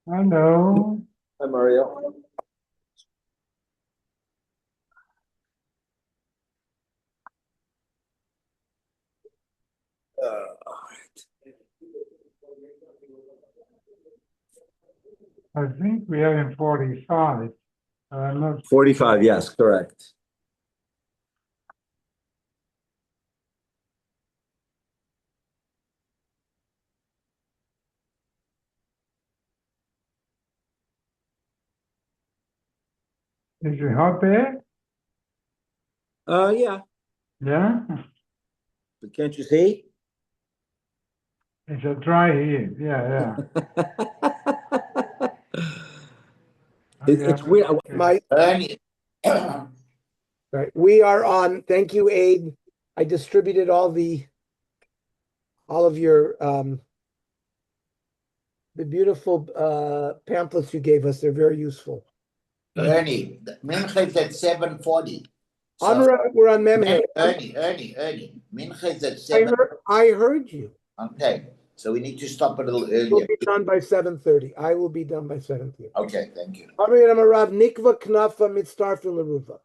Hello. Hi, Mario. I think we are in 45. I'm not 45, yes, correct. Is it hot there? Yeah, Yeah? but can't you see? It's a dry heat. Yeah, yeah. It's weird. Okay. My Ernie, right, we are on. Thank you, Abe. I distributed all of your the beautiful pamphlets you gave us. They're very useful. Ernie, Mincha is at 7:40. We're on Memhe. Ernie. Mincha is at I 7. heard you. Okay, so we need to stop a little We'll earlier. be done by 7:30. I will be done by 7:30. Okay, thank you. Rav Nikva Knafa Mitztarfin Laruva.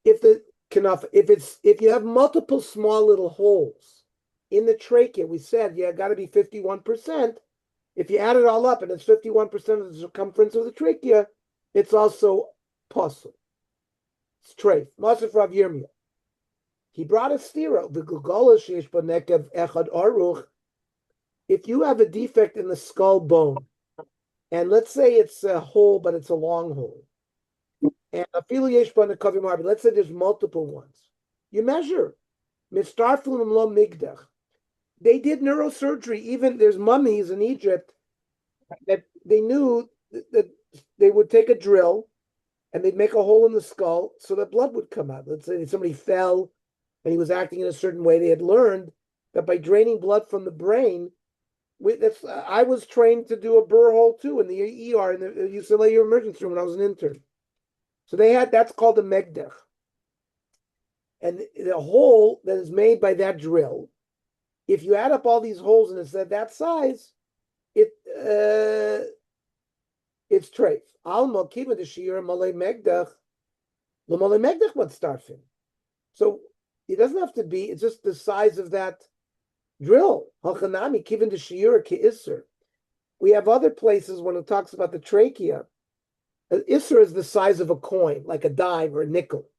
If the Knafa, if you have multiple small little holes in the trachea, we said got to be 51%. If you add it all up and it's 51% of the circumference of the trachea, it's also possible. It's treif. Masif Rav Yirmiyah. He brought a stira. The Gugola sheish b'nekev echad aruch. If you have a defect in the skull bone, and let's say it's a hole, but it's a long hole, and afilu yesh b'nekavim harbi. Let's say there's multiple ones. You measure. Mistarflim lo migdach. They did neurosurgery. Even there's mummies in Egypt that they knew that they would take a drill and they'd make a hole in the skull so that blood would come out. Let's say somebody fell and he was acting in a certain way. They had learned that by draining blood from the brain, I was trained to do a burr hole too in the ER in the UCLA emergency room when I was an intern. So that's called a megdech. And the hole that is made by that drill, if you add up all these holes and it's at that size, it's treif. Alma kiva the shir malay megdach. The malay megdach what starfin. So it doesn't have to be. It's just the size of that drill. Hachanami kiva the shir keisser. We have other places when it talks about the trachea. Isser is the size of a coin, like a dime or a nickel.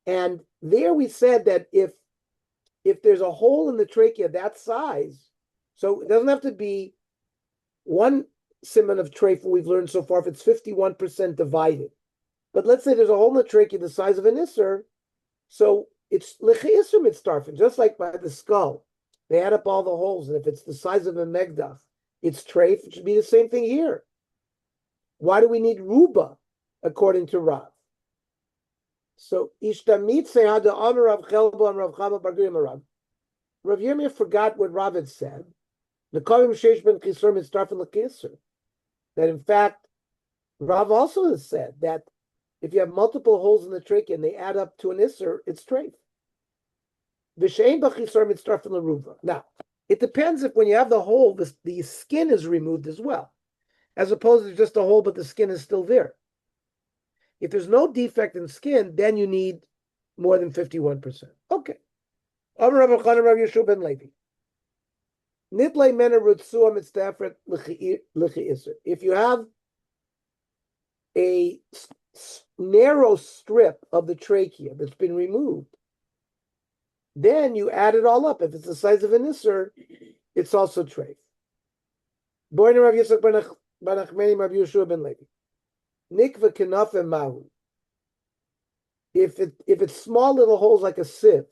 And there we said that if there's a hole in the trachea that size, so it doesn't have to be one siman of trachea we've learned so far if it's 51% divided. But let's say there's a hole in the trachea the size of an isser, so it's lechi isser mitzdarfin, just like by the skull. They add up all the holes, and if it's the size of a megdach, it's treif. It should be the same thing here. Why do we need ruba, according to Rav? So ishtamit sehad the honor of Chelbo and Rav Chama Bargrim Rav. Rav Yirmiyah forgot what Rav had said. Nekavim sheish ben kisur mitzdarfin lekisur. That in fact, Rav also has said that if you have multiple holes in the trachea and they add up to an isser, it's treif. V'shein b'chisur mitzdarfin leruva. Now, it depends if when you have the hole, the skin is removed as well, as opposed to just a hole, but the skin is still there. If there's no defect in skin, then you need more than 51%. Okay. If you have a narrow strip of the trachea that's been removed, then you add it all up. If it's the size of an isser, it's also treif. Nikva kenafem mahu. If it's small little holes like a sieve,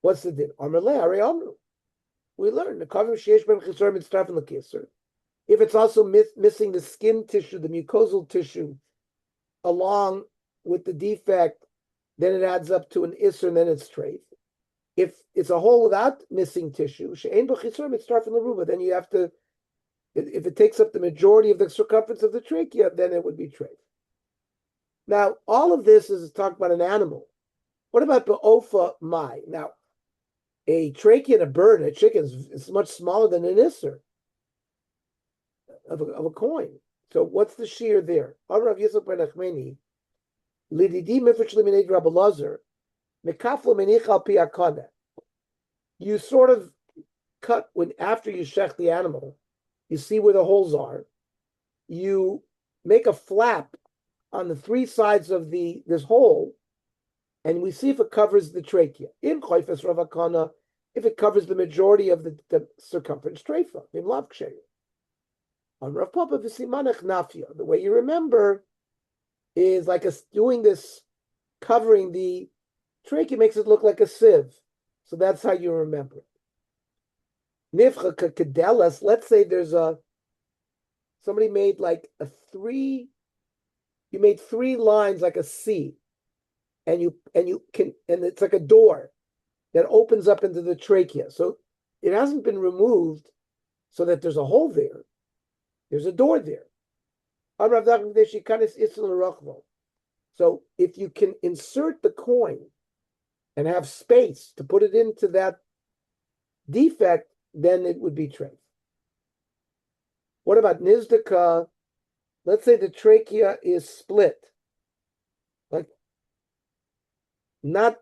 what's the din? We learned the kavim sheish ben chisor mitzdarfin lekisur. If it's also missing the skin tissue, the mucosal tissue, along with the defect, then it adds up to an isser, and then it's treif. If it's a hole without missing tissue, she'ein b'chisor mitzdarfin leruba, then you have to. If it takes up the majority of the circumference of the trachea, then it would be treif. Now, all of this is talking about an animal. What about ba'ofa mai? Now, a trachea and a bird and a chicken is much smaller than an isser of a coin. So what's the shear there? Rav Yisrael ben Nachmani, lididi mifresh liminate Rabbi Lazar, mekaflo menich al pi akana. You sort of cut when after you shech the animal, you see where the holes are. You make a flap on the three sides of this hole, and we see if it covers the trachea. In choifes ravakana, if it covers the majority of the circumference treifa, in lav ksheya. On Rav Papa v'simanach nafya, the way you remember is like doing this, covering the trachea makes it look like a sieve. So that's how you remember it. Nifcha kadelas, let's say there's somebody made like you made three lines like a C, and it's like a door that opens up into the trachea. So it hasn't been removed so that there's a hole there. There's a door there. So if you can insert the coin and have space to put it into that defect, then it would be treif. What about nizdaka? Let's say the trachea is split, like not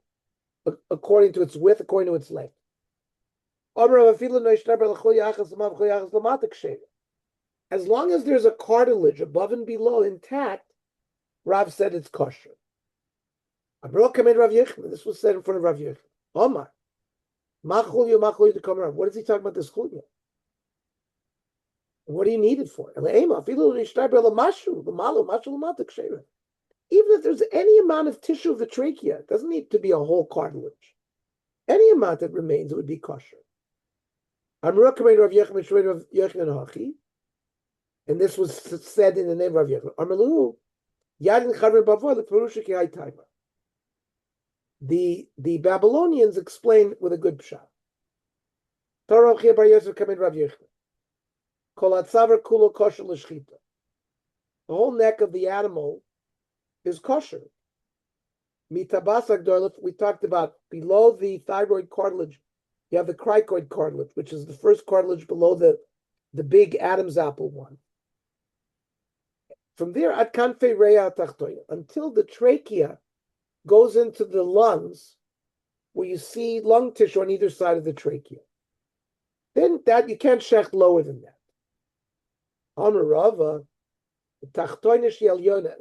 according to its width, according to its length. As long as there's a cartilage above and below intact, Rav said it's kosher. This was said in front of Rav Yechon. Omar, what is he talking about this chulya? What do you need it for? Even if there's any amount of tissue of the trachea, it doesn't need to be a whole cartilage. Any amount that remains, it would be kosher. And this was said in the name of Rav Yechon. The Babylonians explain with a good pshat. The whole neck of the animal is kosher. We talked about below the thyroid cartilage, you have the cricoid cartilage, which is the first cartilage below the big Adam's apple one. From there, until the trachea goes into the lungs, where you see lung tissue on either side of the trachea. Then that you can't shech lower than that.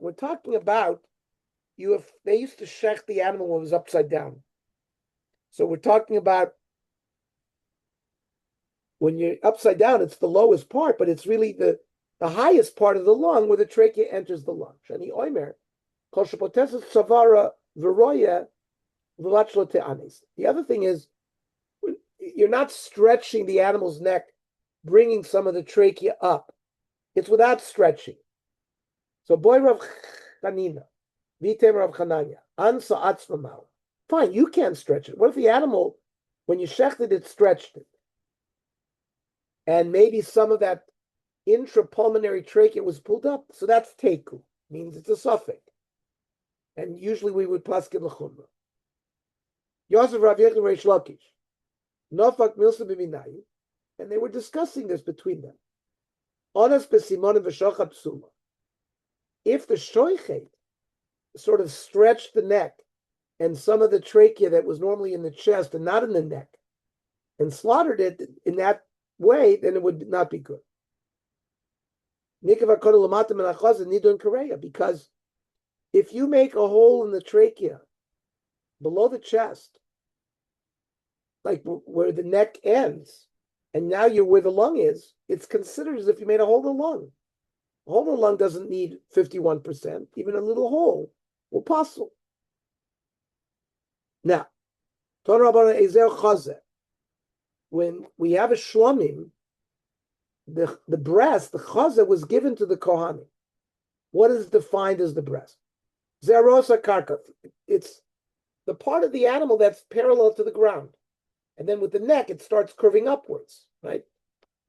We're talking about they used to shech the animal when it was upside down. So we're talking about when you're upside down, it's the lowest part, but it's really the highest part of the lung where the trachea enters the lung. Shani oimer, kol shepoteses tzavara v'roya v'lachlo te'anes. The other thing is, you're not stretching the animal's neck, bringing some of the trachea up. It's without stretching. So boy Rav Chanina, vitem Rav Chananya, ansa atzmamau. Fine, you can't stretch it. What if the animal, when you shechted it, stretched it? And maybe some of that intrapulmonary trachea was pulled up. So that's teku, means it's a suffix. And usually we would paskin l'chumra. Yosef Rav Yechon Reish Lakish, Nofak Milsa b'minayu, and they were discussing this between them. Onas b'simonim v'shochat psula. If the shoichet sort of stretched the neck and some of the trachea that was normally in the chest and not in the neck, and slaughtered it in that way, then it would not be good. Because if you make a hole in the trachea below the chest, like where the neck ends, and now you're where the lung is, it's considered as if you made a hole in the lung. A hole in the lung doesn't need 51%, even a little hole will possible. Now, when we have a shlomim, the breast, the chaza, was given to the kohanim. What is defined as the breast? Zerosa karka. It's the part of the animal that's parallel to the ground. And then with the neck, it starts curving upwards, right?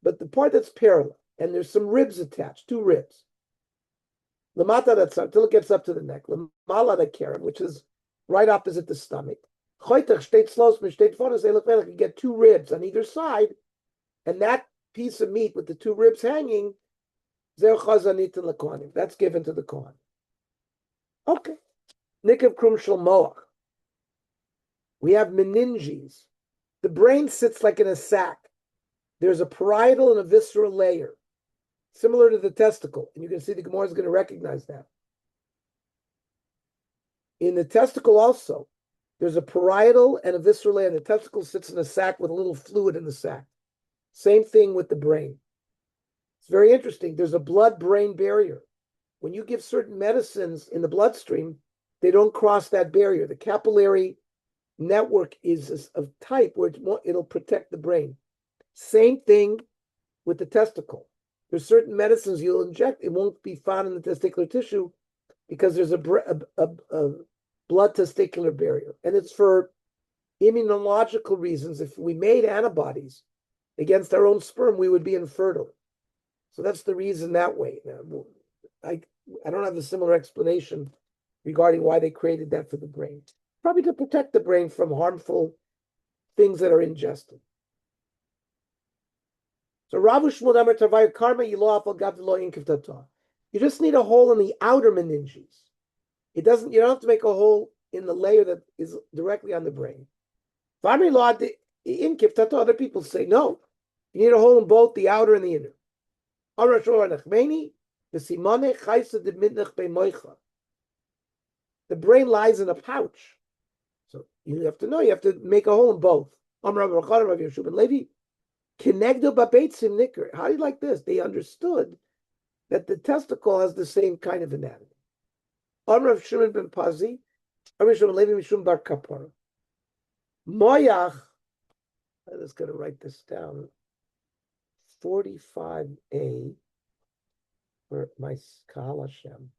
But the part that's parallel, and there's some ribs attached, 2 ribs. Lamata that's until it gets up to the neck. Lamala the keren, which is right opposite the stomach. You get 2 ribs on either side, and that piece of meat with the 2 ribs hanging Zeh chazanit and lekohanim. That's given to the kohen. Okay. Nikav krum shel moach. We have meninges. The brain sits like in a sac. There's a parietal and a visceral layer, similar to the testicle. And you can see the Gemara is going to recognize that. In the testicle also, there's a parietal and a visceral layer. And the testicle sits in a sac with a little fluid in the sac. Same thing with the brain. It's very interesting. There's a blood-brain barrier. When you give certain medicines in the bloodstream, they don't cross that barrier. The capillary network is of type where it'll protect the brain. Same thing with the testicle. There's certain medicines you'll inject, it won't be found in the testicular tissue because there's a blood testicular barrier. And it's for immunological reasons. If we made antibodies against our own sperm, we would be infertile. So that's the reason that way. Now, I don't have a similar explanation regarding why they created that for the brain. Probably to protect the brain from harmful things that are ingested. So Rav Shmuel Amar Tavayu Karma Yilo Afal Gav Lo Inkiv Tata. You just need a hole in the outer meninges. You don't have to make a hole in the layer that is directly on the brain. Inkiv Tata, other people say no. You need a hole in both the outer and the inner. The brain lies in a pouch. So you have to make a hole in both. How do you like this? They understood that the testicle has the same kind of anatomy. Moyach, I'm just going to write this down. 45a for my Kahal Hashem.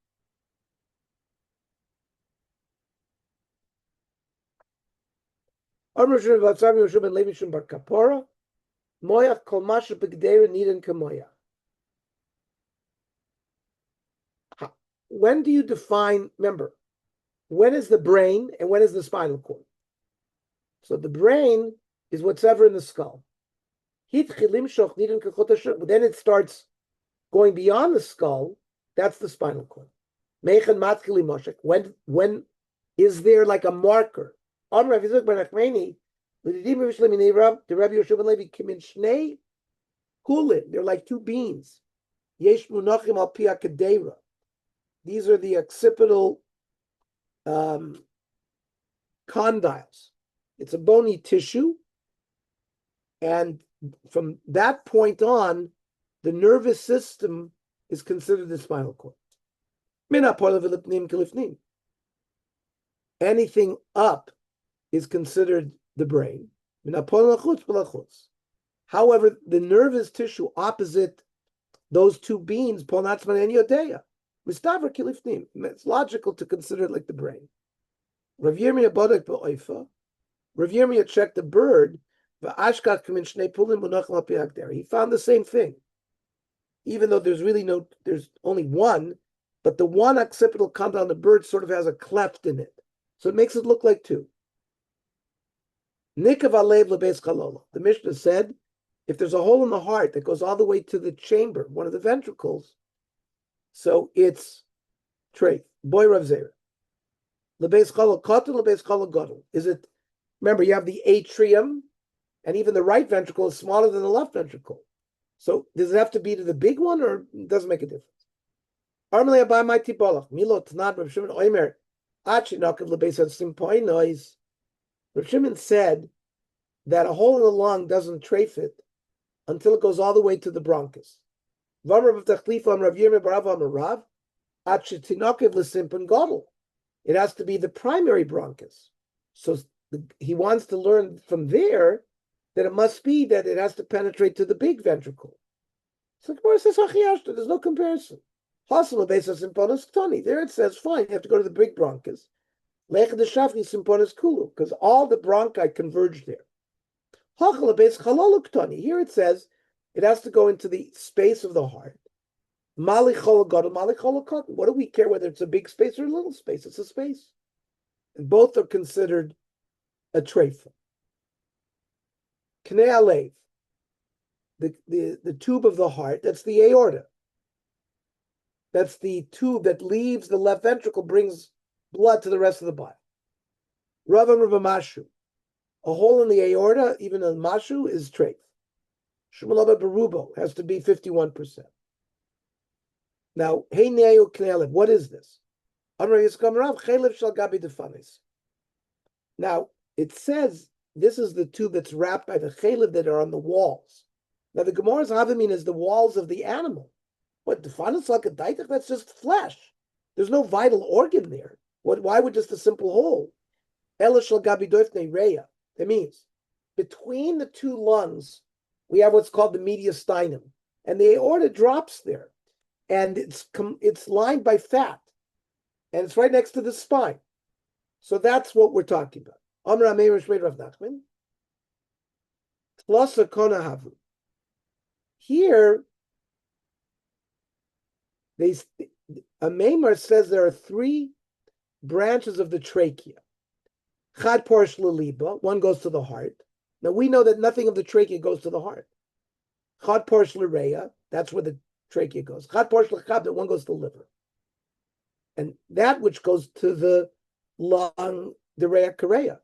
Moyach kol masha b'gdeira nidin kamoyach. When do you define, remember, when is the brain and when is the spinal cord? So the brain is whatever in the skull. Then it starts going beyond the skull. That's the spinal cord. When is there like a marker? They're like two beans. These are the occipital condyles. It's a bony tissue. And from that point on, the nervous system is considered the spinal cord. Anything up is considered the brain. However, the nervous tissue opposite those two beans, it's logical to consider it like the brain. Rav Yirmiyah checked the bird. He found the same thing. Even though there's only one, but the one occipital condyle on the bird sort of has a cleft in it. So it makes it look like two. The Mishnah said, if there's a hole in the heart that goes all the way to the chamber, one of the ventricles, so it's treif. Boy Rav Zera. Is it, remember, you have the atrium, and even the right ventricle is smaller than the left ventricle. So does it have to be to the big one, or it doesn't make a difference? Rav Shimon said that a hole in the lung doesn't treif it until it goes all the way to the bronchus. It has to be the primary bronchus. So he wants to learn from there that it must be that it has to penetrate to the big ventricle. So Gemara says, there's no comparison. There it says, fine, you have to go to the big bronchus. Because all the bronchi converge there. Here it says it has to go into the space of the heart. What do we care whether it's a big space or a little space? It's a space. And both are considered a treifa. Knei alev, the tube of the heart, that's the aorta. That's the tube that leaves the left ventricle, brings blood to the rest of the body. Ravam Mashu. A hole in the aorta, even a mashu, is treif. Shumalaba Barubo has to be 51%. Now, hey neo knelev, what is this? Now, it says this is the tube that's wrapped by the chalev that are on the walls. Now, the Gemara's Havamin is the walls of the animal. What, defanis like a daitach? That's just flesh. There's no vital organ there. Why would just a simple hole? Elishal gabi doifne reya. That means between the two lungs, we have what's called the mediastinum, and the aorta drops there, and it's lined by fat, and it's right next to the spine. So that's what we're talking about. Amar Ameir Shmei Rav Nachman. Tlosa kona havu. Here, a Maimar says there are 3 branches of the trachea. Chad Porsh Laliba, one goes to the heart. Now we know that nothing of the trachea goes to the heart. Chad Porsh Lareya, that's where the trachea goes. Chad Porsh Lachabda, one goes to the liver. And that which goes to the lung, the Rea Kareya,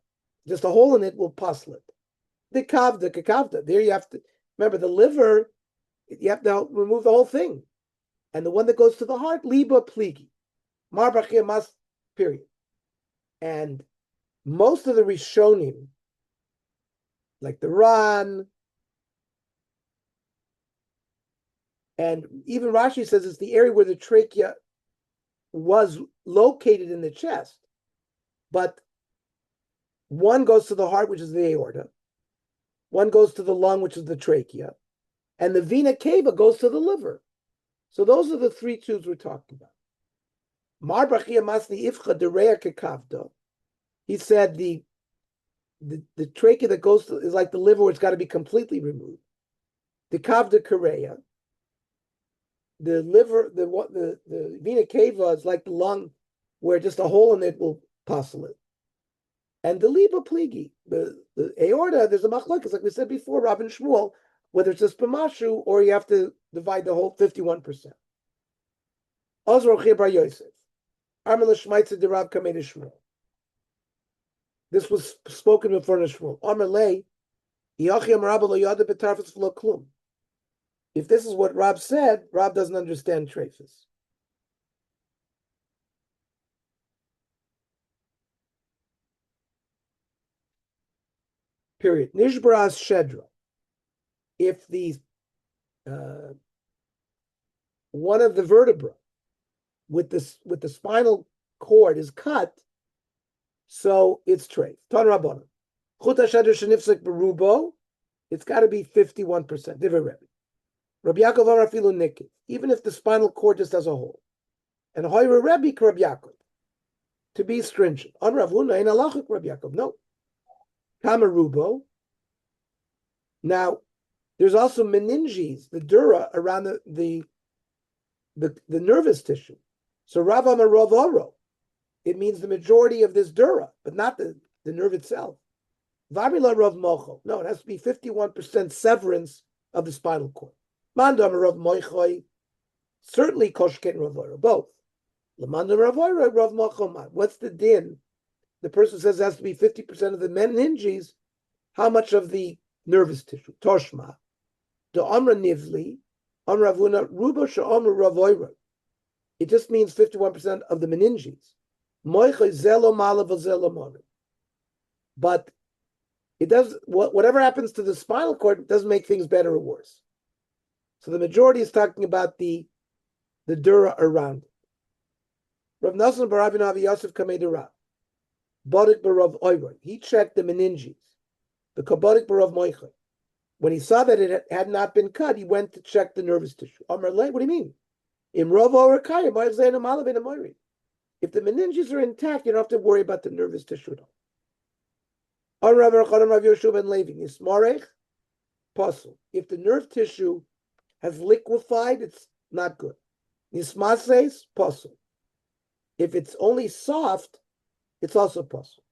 just a hole in it will puzzle it. The Kakavda, there you have to, remember the liver, you have to remove the whole thing. And the one that goes to the heart, Liba Pligi. Marbachia Mas, period. And most of the Rishonim, like the Ran, and even Rashi says it's the area where the trachea was located in the chest, but one goes to the heart, which is the aorta, one goes to the lung, which is the trachea, and the vena cava goes to the liver. So those are the 3 tubes we're talking about. Marbachia Masni Ifcha Derea Kekavda. He said the trachea that goes to, is like the liver, where it's got to be completely removed. The kavda kareya, the liver, the vena cava is like the lung, where just a hole in it will puzzle it. And the liba pligi, the aorta, there's a machlokes, like we said before, Rav and Shmuel, whether it's just b'mashu or you have to divide the whole 51%. Ozro Bar Yosef, Armel Shmaitza de Rav Kamei de Shmuel. This was spoken before in Shmuel. If this is what Rab said, Rab doesn't understand treifus. Period. Nishbaras Shedra. If the one of the vertebra with the spinal cord is cut, so it's treif. Ton Rabbanon. Chuta Shedra Shenifsek Berubo, it's got to be 51%. Divrei Rebbe. Rabbi Yaakov Amar Afilu Nikid, even if the spinal cord just has a hole. And Hoyre Rebbe Rabbi Yaakov, to be stringent. On Rav Huna, in Halachik Rabbi Yaakov, no. Kamarubo. Now, there's also meninges, the dura around the nervous tissue. So Rav Amar Rav Oro, it means the majority of this dura, but not the nerve itself. Vamila Rav Mocho, no, it has to be 51% severance of the spinal cord. Mandam Rav Moichoi, certainly Koshken Rav Oro, both. Lamandam Rav Oro, Rav Mocho. What's the din? The person says it has to be 50% of the meninges. How much of the nervous tissue? Toshma. The Amra Nivli, Amra Vuna, Rubo Sha'amra Rav Oro. It just means 51% of the meninges. Moichoi Zelo Malav Zelo Mori. But it does, whatever happens to the spinal cord doesn't make things better or worse. So the majority is talking about the dura around it. Rav Nassan Bar Avinavi Yosef Kamei Dura. Bodik Barav Oiroy. He checked the meninges. The Kabodik Barav Moichoi. When he saw that it had not been cut, he went to check the nervous tissue. Amar Le, what do you mean? In Rav Orakaya, if the meninges are intact, you don't have to worry about the nervous tissue at all. If the nerve tissue has liquefied, it's not good. Nismases, puzzle. If it's only soft, it's also puzzle.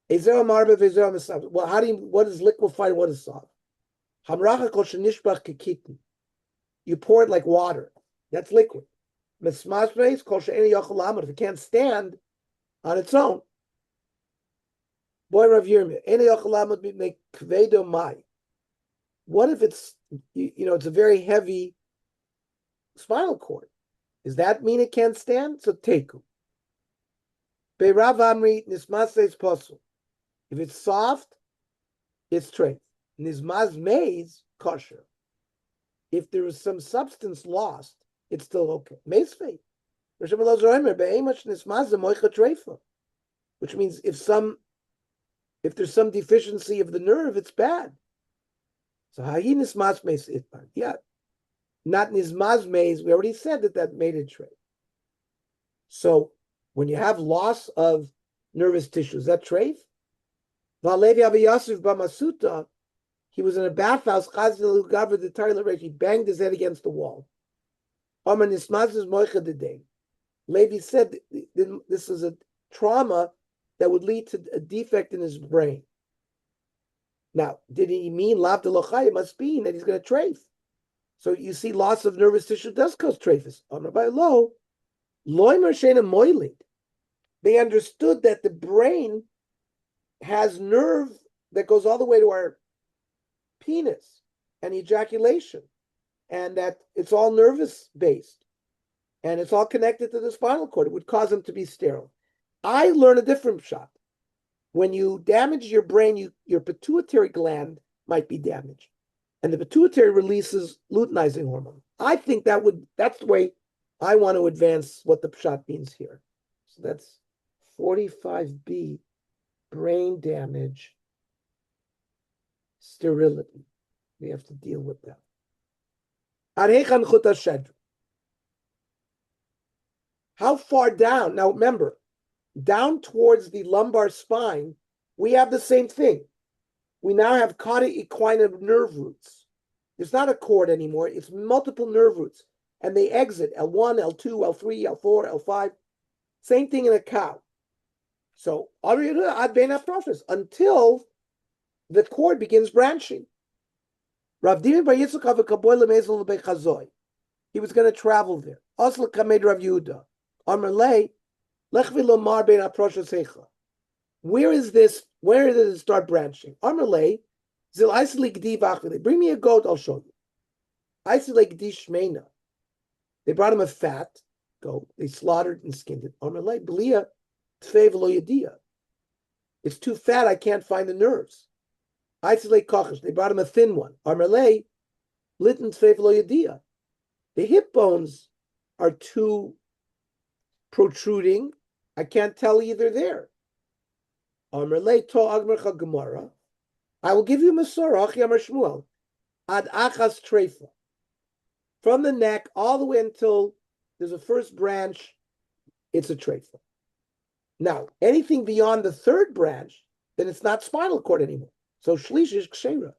Well, what is liquefied and what is soft? You pour it like water. That's liquid. Mismasmeis kol she'eni yochel lamud. If it can't stand on its own. Boy Rav Yirmiyah, eni yochel lamud mipnei kvedo mai. What if it's it's a very heavy spinal cord? Does that mean it can't stand? So teku. Be'rav amri nismaseis posul. If it's soft, it's treif. Nismaz maize kosher. If there is some substance lost, it's still okay. Maize fei. Which means if there's some deficiency of the nerve, it's bad. So hahi nismaz maize itban. Yeah. Not nismaz maize. We already said that made it treif. So when you have loss of nervous tissue, is that treif? Valevi Abi Yosef Bamasuta, he was in a bathhouse, he banged his head against the wall. Levi said this is a trauma that would lead to a defect in his brain. Now, did he mean lav de lochai? It must mean that he's going to treif. So you see, loss of nervous tissue does cause treifus. They understood that the brain has nerve that goes all the way to our penis and ejaculation, and that it's all nervous based, and it's all connected to the spinal cord. It would cause them to be sterile. I learned a different shot. When you damage your brain, your pituitary gland might be damaged, and the pituitary releases luteinizing hormone. I think that's the way I want to advance what the shot means here. So that's 45b, brain damage, sterility. We have to deal with that. How far down? Now remember, down towards the lumbar spine, we have the same thing. We now have cauda equina nerve roots. It's not a cord anymore. It's multiple nerve roots. And they exit L1, L2, L3, L4, L5. Same thing in a cow. So, until the cord begins branching. He was going to travel there. Where is this? Where does it start branching? Bring me a goat, I'll show you. They brought him a fat goat. They slaughtered and skinned it. It's too fat, I can't find the nerves. They brought him a thin one. The hip bones are too protruding. I can't tell either there. I will give you Masorah, ad achas treifa. From the neck all the way until there's a first branch, it's a treifa. Now, anything beyond the third branch, then it's not spinal cord anymore. So shlish is kshera.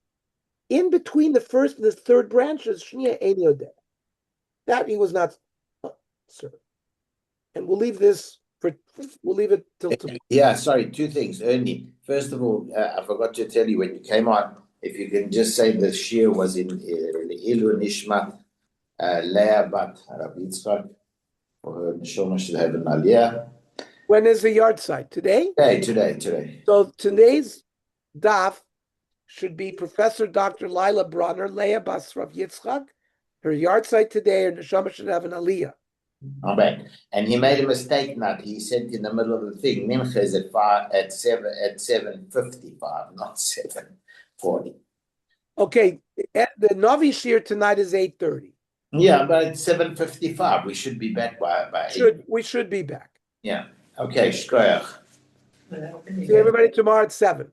In between the first and the third branches, shnia ein yodeh. That he was not, sir. And we'll leave it till tomorrow. Yeah, sorry, two things, Ernie. First of all, I forgot to tell you when you came on, if you can just say the shir was in Ilu Nishmat Leah Bat Rabbi Yitzchak, for her neshama should have an aliyah. When is the yard site? Today? Today. So today's daf should be Professor Dr. Lila Bronner, Leah Bas Rav Yitzchak. Her yard site today, her neshama should have an aliyah. Amen. And he made a mistake not. He said in the middle of the thing, Mincha is at 7:55, not 7:40. Okay, the Navi Shir tonight is 8:30. Yeah, but it's 7:55. We should be back by 8. We should be back. Yeah. Okay, shkoyach. See everybody tomorrow at 7.